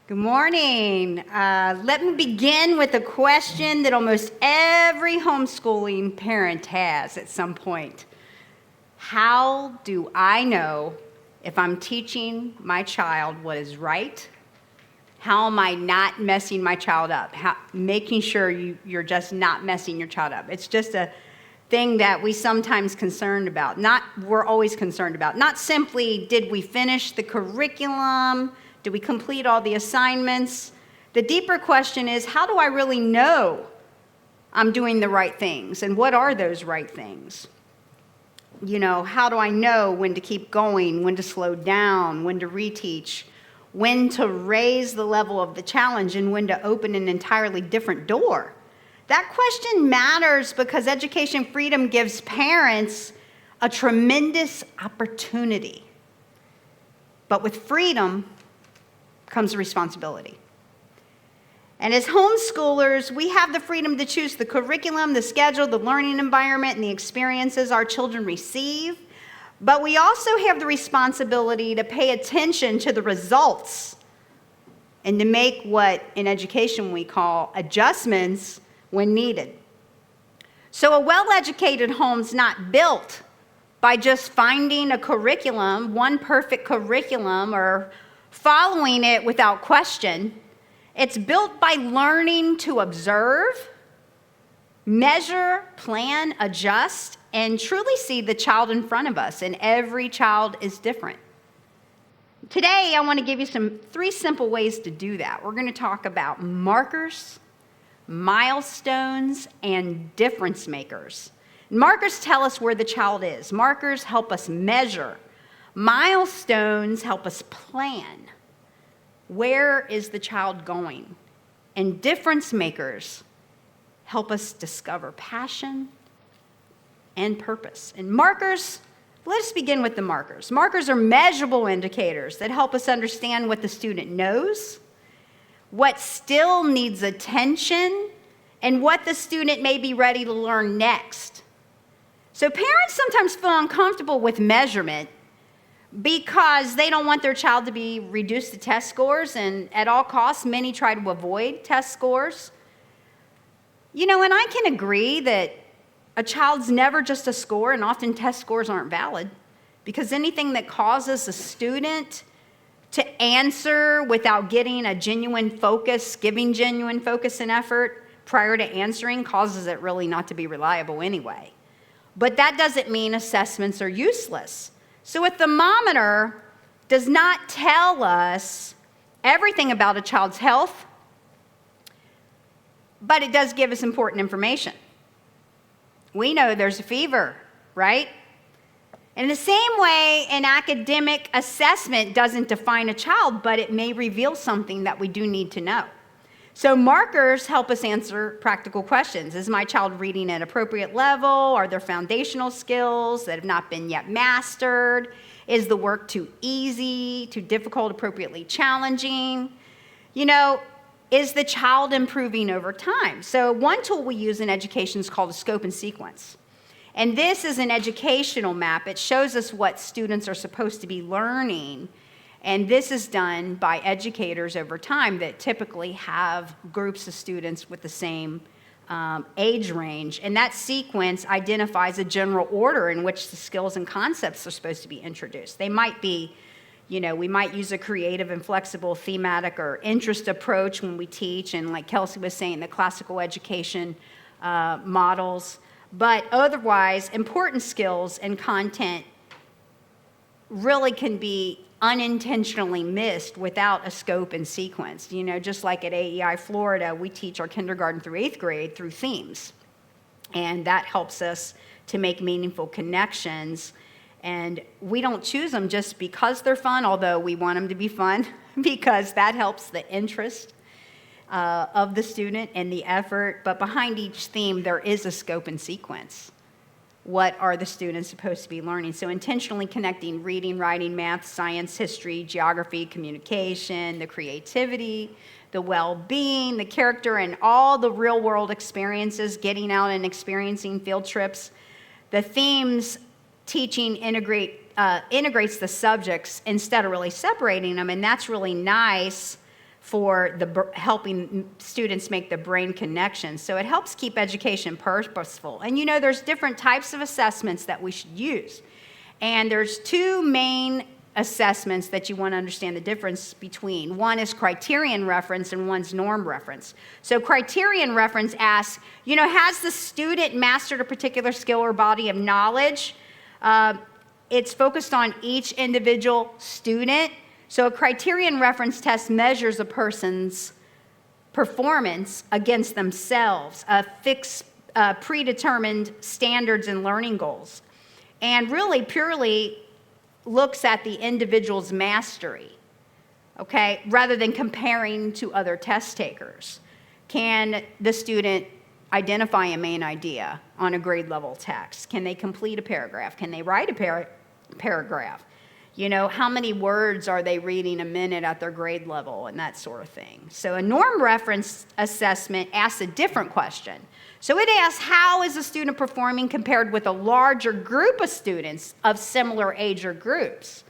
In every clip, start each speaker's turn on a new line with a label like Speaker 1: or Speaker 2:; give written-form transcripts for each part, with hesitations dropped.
Speaker 1: Good morning. Let me begin with a question that almost every homeschooling parent has at some point. How do I know if I'm teaching my child what is right? How am I not messing my child up? Making sure you're just not messing your child up. It's just a thing that we sometimes concerned about. We're always concerned about. Not simply did we finish the curriculum, did we complete all the assignments? The deeper question is, how do I really know I'm doing the right things? And what are those right things? How do I know when to keep going, when to slow down, when to reteach, when to raise the level of the challenge, and when to open an entirely different door? That question matters because education freedom gives parents a tremendous opportunity. But with freedom comes responsibility. And as homeschoolers, we have the freedom to choose the curriculum, the schedule, the learning environment, and the experiences our children receive. But we also have the responsibility to pay attention to the results and to make what in education we call adjustments when needed. So a well-educated home's not built by just finding a curriculum, one perfect curriculum, or following it without question. It's built by learning to observe, measure, plan, adjust, and truly see the child in front of us, and every child is different. Today, I want to give you three simple ways to do that. We're going to talk about markers, milestones, and difference makers. Markers tell us where the child is. Markers help us measure. Milestones help us plan. Where is the child going? And difference makers help us discover passion and purpose. And markers, let us begin with the markers. Markers are measurable indicators that help us understand what the student knows, what still needs attention, and what the student may be ready to learn next. So parents sometimes feel uncomfortable with measurement because they don't want their child to be reduced to test scores, and at all costs, many try to avoid test scores. And I can agree that a child's never just a score, and often test scores aren't valid, because anything that causes a student to answer without getting a genuine focus, giving genuine focus and effort prior to answering causes it really not to be reliable anyway. But that doesn't mean assessments are useless. So a thermometer does not tell us everything about a child's health, but it does give us important information. We know there's a fever, right? In the same way, an academic assessment doesn't define a child, but it may reveal something that we do need to know. So markers help us answer practical questions. Is my child reading at an appropriate level? Are there foundational skills that have not been yet mastered? Is the work too easy, too difficult, appropriately challenging? Is the child improving over time? So one tool we use in education is called a scope and sequence. And this is an educational map. It shows us what students are supposed to be learning. And this is done by educators over time that typically have groups of students with the same age range. And that sequence identifies a general order in which the skills and concepts are supposed to be introduced. They might be, we might use a creative and flexible thematic or interest approach when we teach. And like Kelsey was saying, the classical education models. But otherwise, important skills and content really can be unintentionally missed without a scope and sequence. Just like at AEI Florida, we teach our kindergarten through 8th grade through themes. And that helps us to make meaningful connections. And we don't choose them just because they're fun, although we want them to be fun, because that helps the interest of the student and the effort. But behind each theme, there is a scope and sequence. What are the students supposed to be learning? So intentionally connecting reading, writing, math, science, history, geography, communication, the creativity, the well-being, the character, and all the real-world experiences, getting out and experiencing field trips. The themes teaching integrates the subjects instead of really separating them, and that's really nice for helping students make the brain connections. So it helps keep education purposeful. And there's different types of assessments that we should use. And there's two main assessments that you want to understand the difference between. One is criterion reference and one's norm reference. So criterion reference asks, has the student mastered a particular skill or body of knowledge? It's focused on each individual student. So a criterion reference test measures a person's performance against themselves, fixed predetermined standards and learning goals, and really purely looks at the individual's mastery, okay, rather than comparing to other test takers. Can the student identify a main idea on a grade level text? Can they complete a paragraph? Can they write a paragraph? How many words are they reading a minute at their grade level and that sort of thing. So a norm reference assessment asks a different question. So it asks, how is a student performing compared with a larger group of students of similar age or groups?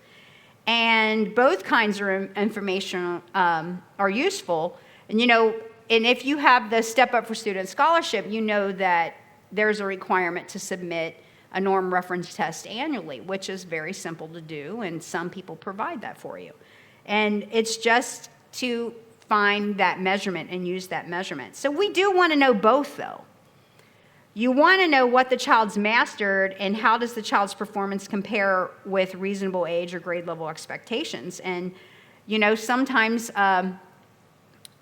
Speaker 1: And both kinds of information are useful. And if you have the Step Up for Student Scholarship, that there's a requirement to submit a norm reference test annually, which is very simple to do, and some people provide that for you. And it's just to find that measurement and use that measurement. So we do want to know both, though. You want to know what the child's mastered and how does the child's performance compare with reasonable age or grade level expectations. And, sometimes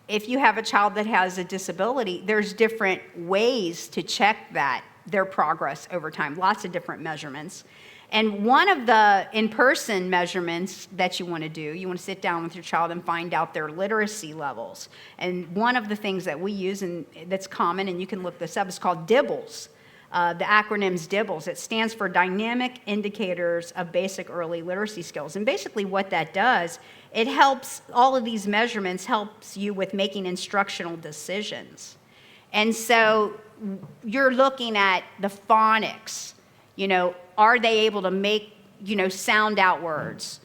Speaker 1: if you have a child that has a disability, there's different ways to check their progress over time, lots of different measurements. And one of the in-person measurements that you want to do, you want to sit down with your child and find out their literacy levels. And one of the things that we use, and that's common, and you can look this up, is called DIBELS. The acronym's DIBELS. It stands for Dynamic Indicators of Basic Early Literacy Skills. And basically what that does, it helps, all of these measurements helps you with making instructional decisions. And so you're looking at the phonics, are they able to make, sound out words?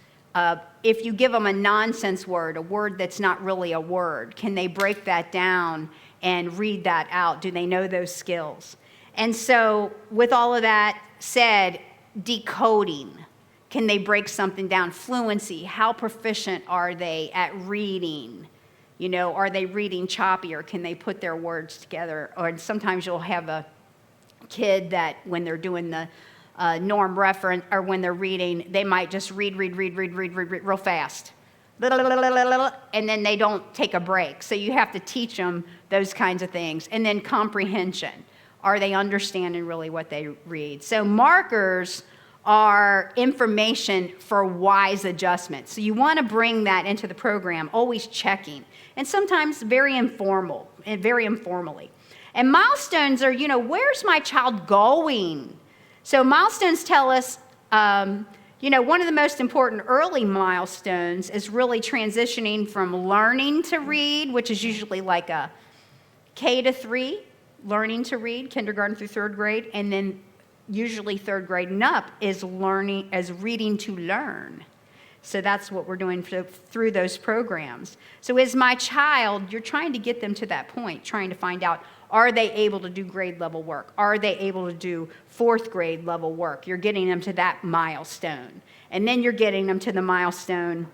Speaker 1: If you give them a nonsense word, a word that's not really a word, can they break that down and read that out? Do they know those skills? And so with all of that said, decoding, can they break something down? Fluency, how proficient are they at reading? Are they reading choppy, or can they put their words together? Or sometimes you'll have a kid that when they're doing the norm reference, or when they're reading, they might just read real fast. And then they don't take a break. So you have to teach them those kinds of things. And then comprehension. Are they understanding really what they read? So markers are information for wise adjustments. So you want to bring that into the program, always checking. And sometimes very informally. And milestones are, where's my child going? So milestones tell us, one of the most important early milestones is really transitioning from learning to read, which is usually like a K to 3, learning to read, kindergarten through third grade, and then usually third grade and up is reading to learn. So that's what we're doing through those programs. So as my child, you're trying to get them to that point, trying to find out, are they able to do grade level work? Are they able to do fourth grade level work? You're getting them to that milestone. And then you're getting them to the milestone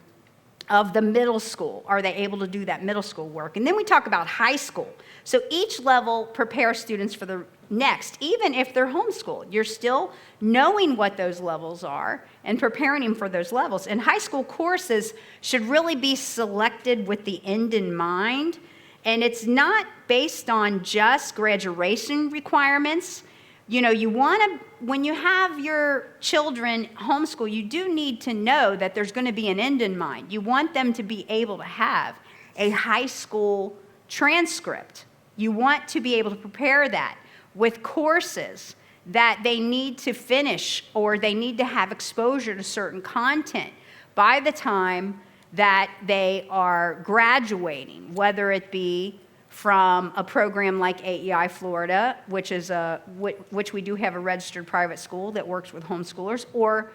Speaker 1: of the middle school. Are they able to do that middle school work? And then we talk about high school. So each level prepares students for the next, even if they're homeschooled. You're still knowing what those levels are and preparing them for those levels. And high school courses should really be selected with the end in mind. And it's not based on just graduation requirements. You want to, when you have your children homeschool, you do need to know that there's going to be an end in mind. You want them to be able to have a high school transcript. You want to be able to prepare that with courses that they need to finish, or they need to have exposure to certain content by the time that they are graduating, whether it be from a program like AEI Florida, which we do have a registered private school that works with homeschoolers, or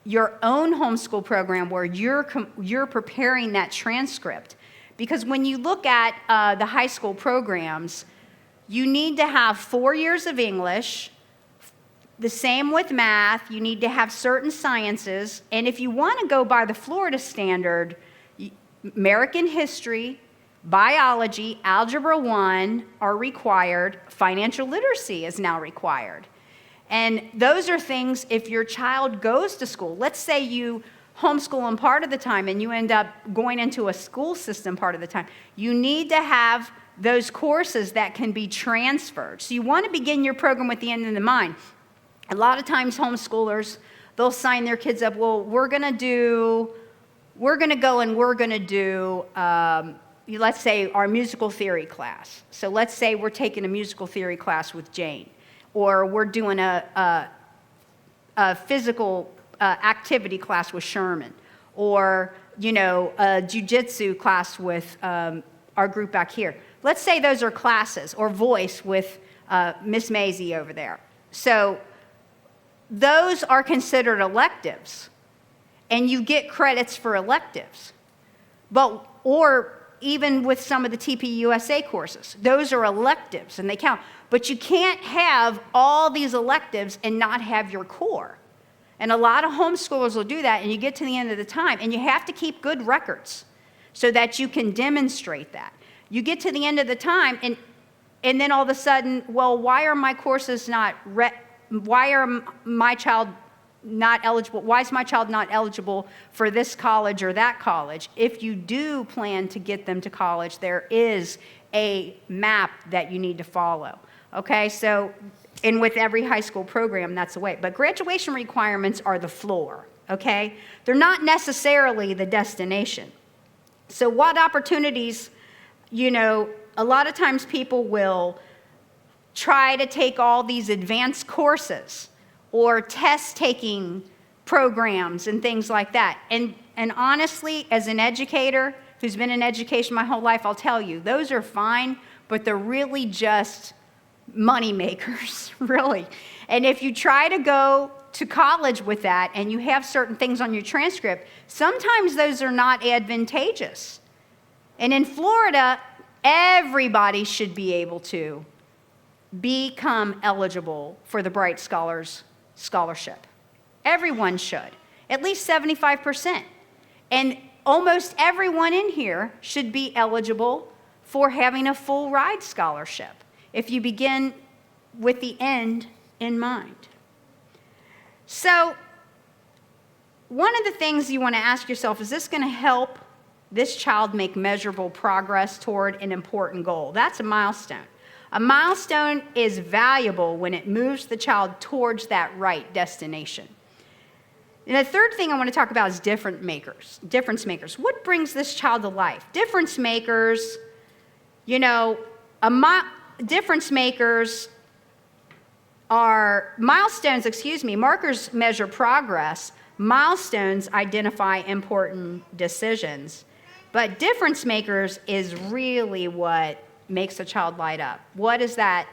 Speaker 1: your own homeschool program where you're preparing that transcript. Because when you look at the high school programs, you need to have 4 years of English, the same with math, you need to have certain sciences, and if you want to go by the Florida standard, American history, biology, algebra 1 are required, financial literacy is now required. And those are things, if your child goes to school, let's say you homeschool them part of the time and you end up going into a school system part of the time, you need to have those courses that can be transferred. So you want to begin your program with the end in mind. A lot of times homeschoolers, they'll sign their kids up, well, we're going to do, let's say our musical theory class. So let's say we're taking a musical theory class with Jane, or we're doing a physical activity class with Sherman, or, a jiu-jitsu class with our group back here. Let's say those are classes, or voice with Miss Maisie over there. So those are considered electives, and you get credits for electives. Or even with some of the TPUSA courses, those are electives, and they count. But you can't have all these electives and not have your core. And a lot of homeschoolers will do that, and you get to the end of the time, and you have to keep good records so that you can demonstrate that. You get to the end of the time, and then all of a sudden, well, why are my courses why are my child not eligible? Why is my child not eligible for this college or that college? If you do plan to get them to college, there is a map that you need to follow. Okay, so, and with every high school program, that's the way. But graduation requirements are the floor, okay? They're not necessarily the destination. So what opportunities, a lot of times people will try to take all these advanced courses or test-taking programs and things like that. And honestly, as an educator who's been in education my whole life, I'll tell you, those are fine, but they're really just money makers, really. And if you try to go to college with that and you have certain things on your transcript, sometimes those are not advantageous. And in Florida, everybody should be able to become eligible for the Bright Scholars Scholarship. Everyone should, at least 75%. And almost everyone in here should be eligible for having a full ride scholarship if you begin with the end in mind. So one of the things you want to ask yourself, is this going to help this child make measurable progress toward an important goal? That's a milestone. A milestone is valuable when it moves the child towards that right destination. And the third thing I want to talk about is difference makers. What brings this child to life? Difference makers, difference makers are milestones, markers measure progress. Milestones identify important decisions. But difference makers is really what makes a child light up. What is that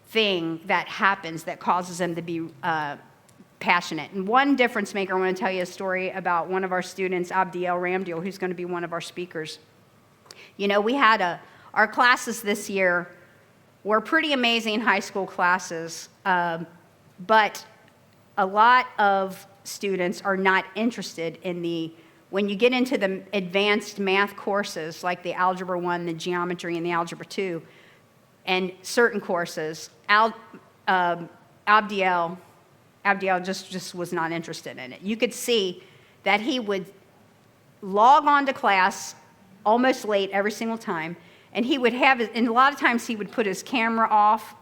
Speaker 1: thing that happens that causes them to be passionate? And one difference maker, I want to tell you a story about one of our students, Abdiel Ramdiel, who's going to be one of our speakers. We had our classes this year were pretty amazing high school classes, but a lot of students are not interested in when you get into the advanced math courses, like the Algebra 1, the Geometry, and the Algebra 2, and certain courses, Abdiel just was not interested in it. You could see that he would log on to class almost late every single time, and and a lot of times he would put his camera off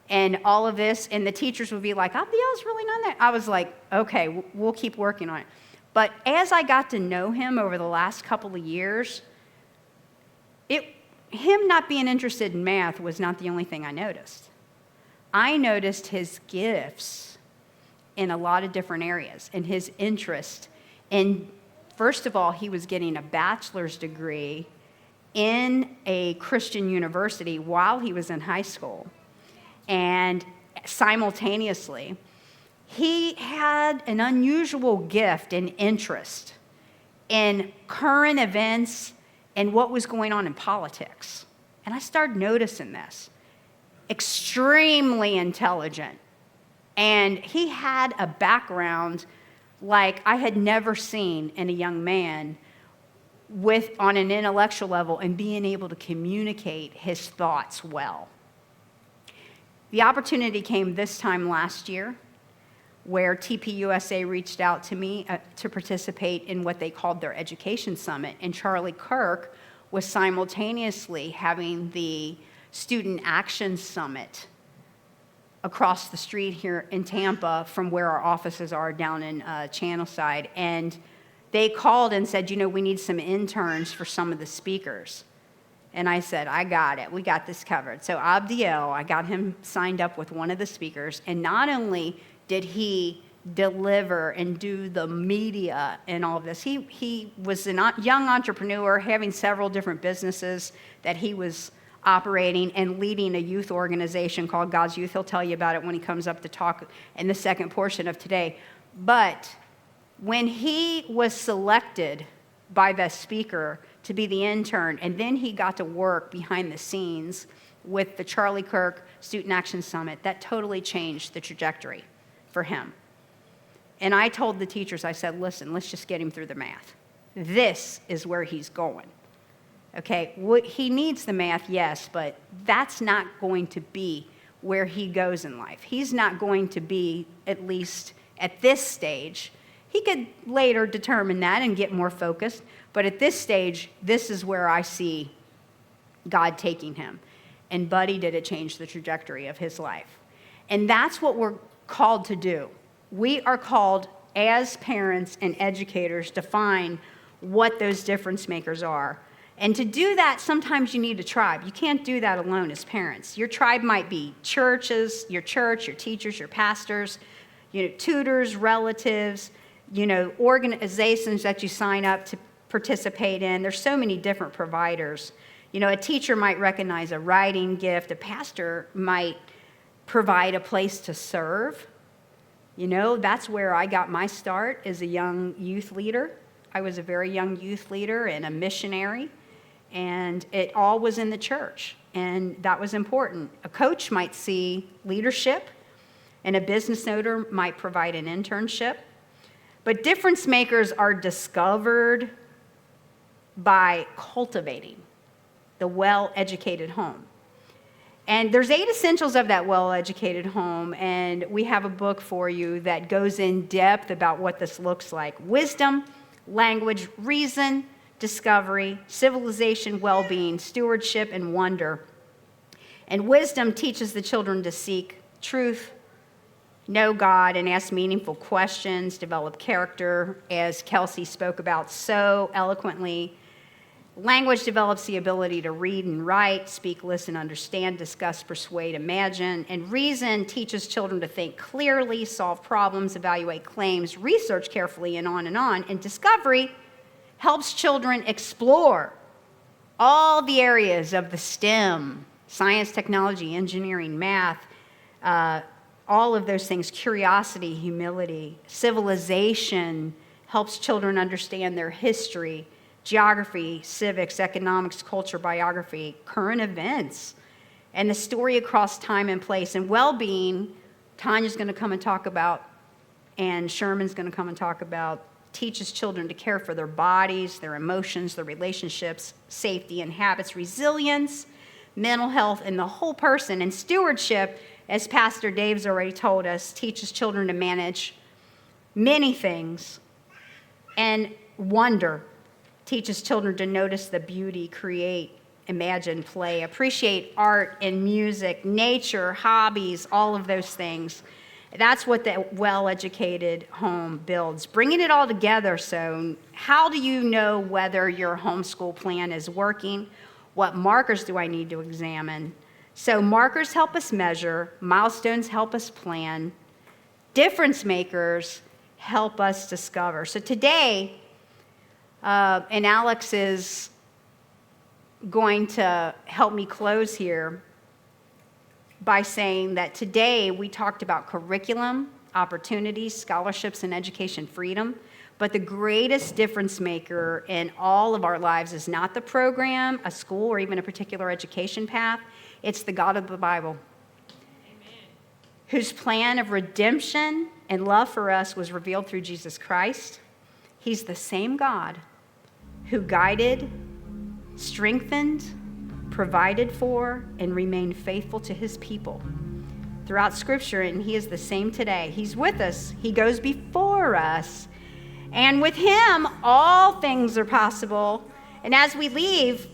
Speaker 1: and all of this, and the teachers would be like, Abdiel's really not that. I was like, okay, we'll keep working on it. But as I got to know him over the last couple of years, him not being interested in math was not the only thing I noticed. I noticed his gifts in a lot of different areas and his interest. And first of all, he was getting a bachelor's degree in a Christian university while he was in high school. And simultaneously, he had an unusual gift and interest in current events and what was going on in politics. And I started noticing this. Extremely intelligent. And he had a background like I had never seen in a young man on an intellectual level and being able to communicate his thoughts well. The opportunity came this time last year where TPUSA reached out to me to participate in what they called their education summit. And Charlie Kirk was simultaneously having the Student Action Summit across the street here in Tampa from where our offices are down in Channelside. And they called and said, we need some interns for some of the speakers. And I said, I got it. We got this covered. So Abdiel, I got him signed up with one of the speakers. And not only did he deliver and do the media and all of this, he was a young entrepreneur having several different businesses that he was operating and leading a youth organization called God's Youth. He'll tell you about it when he comes up to talk in the second portion of today. But when he was selected by the speaker to be the intern, and then he got to work behind the scenes with the Charlie Kirk Student Action Summit, that totally changed the trajectory for him. And I told the teachers, I said, listen, let's just get him through the math. This is where he's going. Okay, he needs the math, yes, but that's not going to be where he goes in life. He's not going to be, at least at this stage. He could later determine that and get more focused, but at this stage, this is where I see God taking him. And Buddy did it change the trajectory of his life. And that's what we're called to do. We are called as parents and educators to find what those difference makers are. And to do that, sometimes you need a tribe. You can't do that alone as parents. Your tribe might be churches, your church, your teachers, your pastors, tutors, relatives, organizations that you sign up to participate in. There's so many different providers. A teacher might recognize a writing gift. A pastor might provide a place to serve. That's where I got my start as a young youth leader. I was a very young youth leader and a missionary, and it all was in the church, and that was important. A coach might see leadership, and a business owner might provide an internship. But difference makers are discovered by cultivating the well-educated home. And there's 8 essentials of that well-educated home, and we have a book for you that goes in depth about what this looks like. Wisdom, language, reason, discovery, civilization, well-being, stewardship, and wonder. And wisdom teaches the children to seek truth, know God, and ask meaningful questions, develop character, as Kelsey spoke about so eloquently. Language develops the ability to read and write, speak, listen, understand, discuss, persuade, imagine. And reason teaches children to think clearly, solve problems, evaluate claims, research carefully, and on and on. And discovery helps children explore all the areas of the STEM, science, technology, engineering, math, all of those things, curiosity, humility. Civilization helps children understand their history, geography, civics, economics, culture, biography, current events, and the story across time and place. And well-being, Tanya's going to come and talk about, and Sherman's going to come and talk about, teaches children to care for their bodies, their emotions, their relationships, safety and habits, resilience, mental health, and the whole person. And stewardship, as Pastor Dave's already told us, teaches children to manage many things. And wonder teaches children to notice the beauty, create, imagine, play, appreciate art and music, nature, hobbies, all of those things. That's what the well-educated home builds. Bringing it all together, so how do you know whether your homeschool plan is working? What markers do I need to examine? So markers help us measure, milestones help us plan, difference makers help us discover. So today, and Alex is going to help me close here by saying that today we talked about curriculum opportunities, scholarships, and education freedom. But the greatest difference maker in all of our lives is not the program, a school, or even a particular education path. It's the God of the Bible, whose plan of redemption and love for us was revealed through Jesus Christ. He's the same God who guided, strengthened, provided for, and remained faithful to his people throughout Scripture, and he is the same today. He's with us. He goes before us. And with him, all things are possible. And as we leave,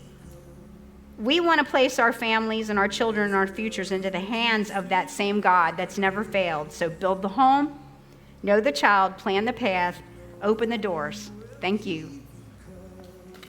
Speaker 1: we want to place our families and our children and our futures into the hands of that same God that's never failed. So build the home, know the child, plan the path, open the doors. Thank you.